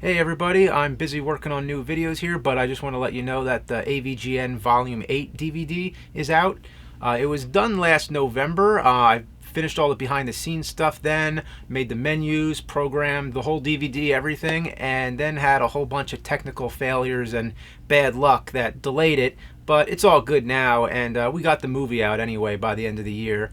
Hey everybody, I'm busy working on new videos here, but I just want to let you know that the AVGN Volume 8 DVD is out. It was done last November. I finished all the behind the scenes stuff then, made the menus, programmed the whole DVD, everything, and then had a whole bunch of technical failures and bad luck that delayed it, but it's all good now, and we got the movie out anyway by the end of the year.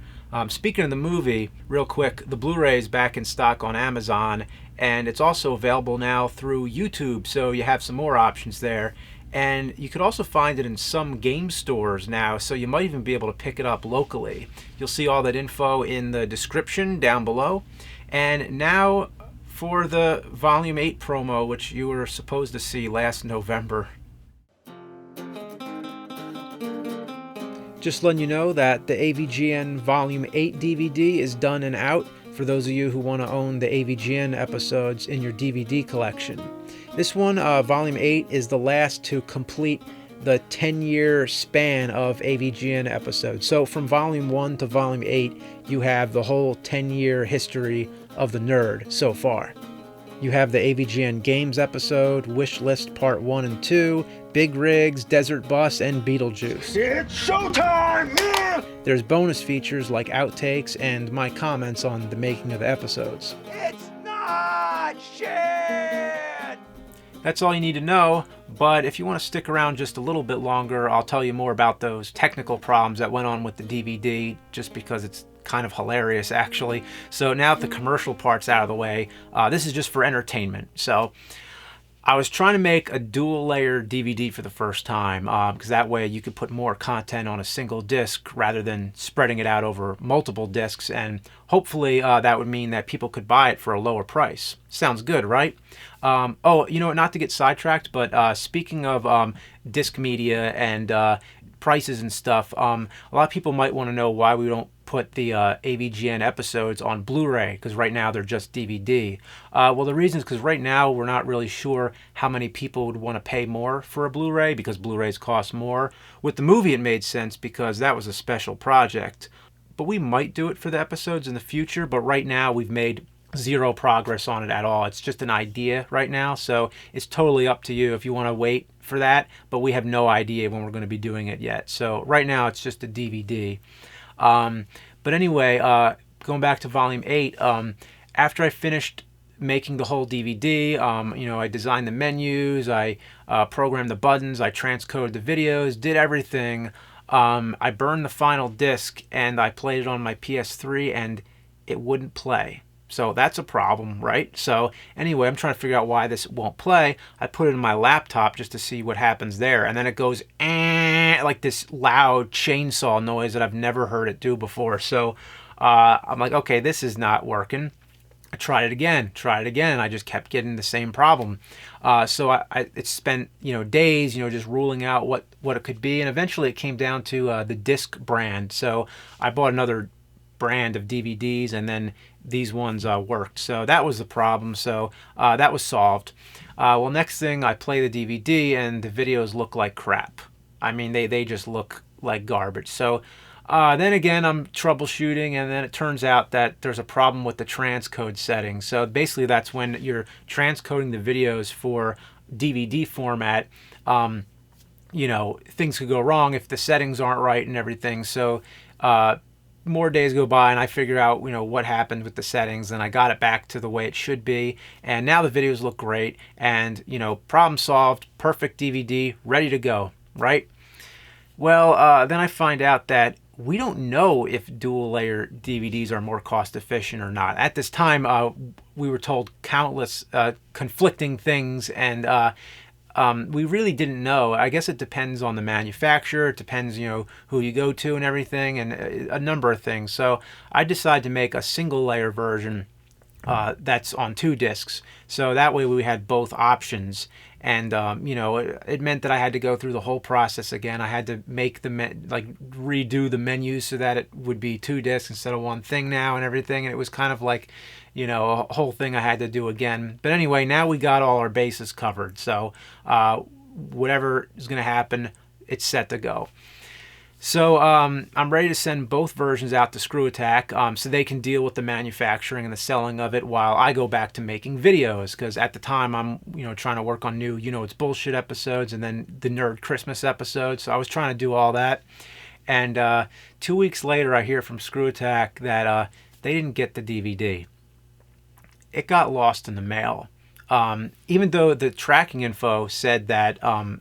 Speaking of the movie, real quick, the Blu-ray is back in stock on Amazon, and it's also available now through YouTube, so you have some more options there. And you could also find it in some game stores now, so you might even be able to pick it up locally. You'll see all that info in the description down below. And now for the Volume 8 promo, which you were supposed to see last November. Just letting you know that the AVGN Volume 8 DVD is done and out for those of you who want to own the AVGN episodes in your DVD collection. This one, Volume 8, is the last to complete the 10-year span of AVGN episodes. So from Volume 1 to Volume 8, you have the whole 10-year history of the nerd so far. You have the AVGN Games episode, Wish List Part 1 and 2, Big Rigs, Desert Bus, and Beetlejuice. It's showtime, man! There's bonus features like outtakes and my comments on the making of the episodes. It's not shit! That's all you need to know, but if you want to stick around just a little bit longer, I'll tell you more about those technical problems that went on with the DVD, just because it's kind of hilarious actually. So now that the commercial part's out of the way, this is just for entertainment. So I was trying to make a dual layer DVD for the first time, because that way you could put more content on a single disc rather than spreading it out over multiple discs, and hopefully that would mean that people could buy it for a lower price. Sounds good, right? Oh, you know what, not to get sidetracked, but speaking of disc media and prices and stuff, a lot of people might want to know why we don't put the AVGN episodes on Blu-ray, because right now they're just DVD. Well, the reason is because right now we're not really sure how many people would want to pay more for a Blu-ray, because Blu-rays cost more. With the movie it made sense because that was a special project. But we might do it for the episodes in the future, but right now we've made zero progress on it at all. It's just an idea right now, so it's totally up to you if you want to wait for that, but we have no idea when we're going to be doing it yet. So right now it's just a DVD. But anyway, going back to Volume 8, after I finished making the whole DVD, you know, I designed the menus, I programmed the buttons, I transcoded the videos, did everything. I burned the final disc and I played it on my PS3 and it wouldn't play. So that's a problem, right? So anyway, I'm trying to figure out why this won't play. I put it in my laptop just to see what happens there, and then it goes like this loud chainsaw noise that I've never heard it do before. So I'm like, okay, this is not working. I tried it again, and I just kept getting the same problem. So it spent, you know, days, you know, just ruling out what it could be, and eventually it came down to the disc brand. So I bought another brand of DVDs, and then these ones worked. So that was the problem. So that was solved. Well, next thing, I play the DVD and the videos look like crap. I mean, they just look like garbage. So then again, I'm troubleshooting, and then it turns out that there's a problem with the transcode settings. So basically that's when you're transcoding the videos for DVD format, you know, things could go wrong if the settings aren't right and everything. So more days go by and I figure out, you know, what happened with the settings, and I got it back to the way it should be, and now the videos look great, and, you know, problem solved, perfect DVD, ready to go, right? Well, then I find out that we don't know if dual layer DVDs are more cost efficient or not. At this time, we were told countless conflicting things, and we really didn't know. I guess it depends on the manufacturer. It depends, you know, who you go to and everything, and a number of things. So I decided to make a single layer version that's on 2 discs. So that way we had both options. And, you know, it meant that I had to go through the whole process again. I had to make redo the menus so that it would be 2 discs instead of one thing now and everything. And it was kind of like, you know, a whole thing I had to do again. But anyway, now we got all our bases covered. So whatever is going to happen, it's set to go. So I'm ready to send both versions out to Screw Attack so they can deal with the manufacturing and the selling of it while I go back to making videos. Because at the time I'm trying to work on new It's Bullshit episodes and then the Nerd Christmas episodes. So I was trying to do all that. And 2 weeks later I hear from Screw Attack that they didn't get the DVD. It got lost in the mail. Even though the tracking info said that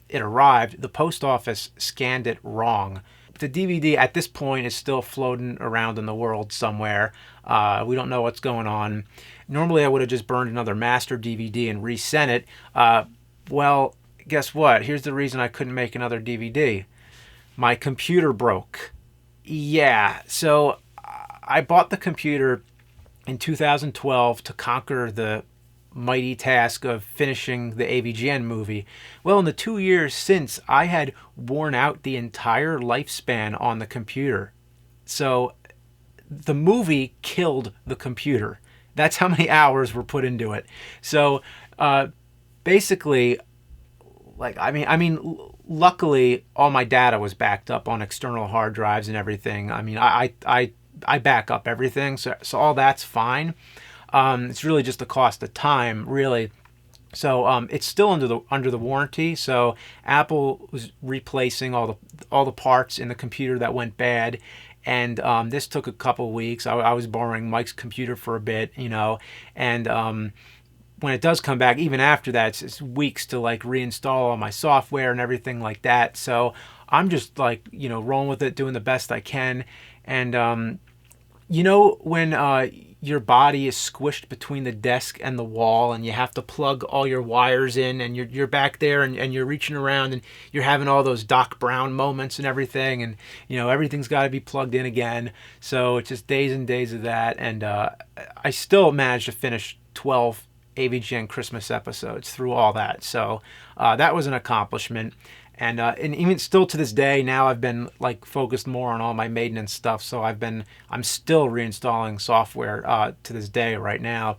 it arrived, the post office scanned it wrong. The DVD at this point is still floating around in the world somewhere. We don't know what's going on. Normally I would have just burned another master DVD and resent it. Well, guess what? Here's the reason I couldn't make another DVD. My computer broke. Yeah, so I bought the computer in 2012 to conquer the mighty task of finishing the AVGN movie. Well, in the 2 years since, I had worn out the entire lifespan on the computer. So the movie killed the computer. That's how many hours were put into it. So basically, luckily all my data was backed up on external hard drives and everything. I back up everything, so all that's fine. It's really just the cost of time, really. So it's still under the warranty. So Apple was replacing all the parts in the computer that went bad, and this took a couple weeks. I was borrowing Mike's computer for a bit, and when it does come back, even after that, it's weeks to reinstall all my software and everything like that. So I'm just rolling with it, doing the best I can, and when your body is squished between the desk and the wall and you have to plug all your wires in and you're back there and you're reaching around and you're having all those Doc Brown moments and everything, and everything's got to be plugged in again. So it's just days and days of that, and I still managed to finish 12 AVGN Christmas episodes through all that. So that was an accomplishment. And even still to this day, now I've been focused more on all my maintenance stuff. So I'm still reinstalling software to this day right now.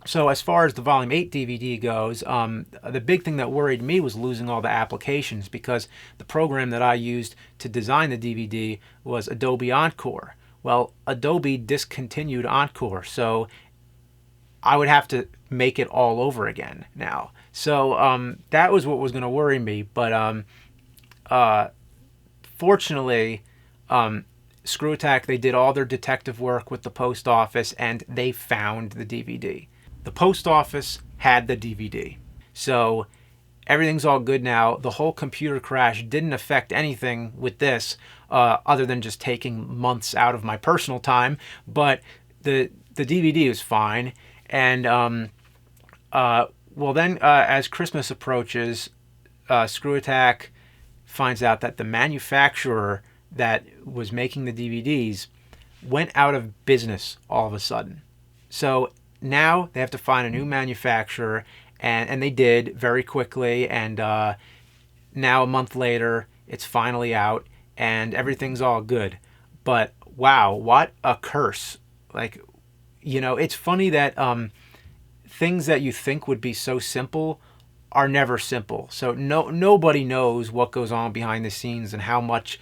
So as far as the Volume 8 DVD goes, the big thing that worried me was losing all the applications, because the program that I used to design the DVD was Adobe Encore. Well, Adobe discontinued Encore, so I would have to make it all over again now. So that was what was going to worry me. But fortunately, Screw Attack, they did all their detective work with the post office, and they found the DVD. The post office had the DVD. So everything's all good now. The whole computer crash didn't affect anything with this, other than just taking months out of my personal time. But the DVD was fine. And then as Christmas approaches, Screw Attack finds out that the manufacturer that was making the DVDs went out of business all of a sudden. So now they have to find a new manufacturer, and they did very quickly. And now a month later, it's finally out, and everything's all good. But wow, what a curse! It's funny that things that you think would be so simple are never simple. So nobody knows what goes on behind the scenes and how much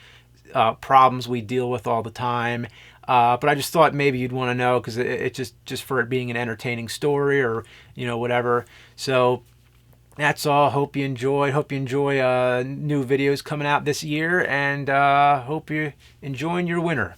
problems we deal with all the time. But I just thought maybe you'd want to know, because it just for it being an entertaining story, or whatever. So that's all. Hope you enjoy new videos coming out this year, and hope you're enjoying your winter.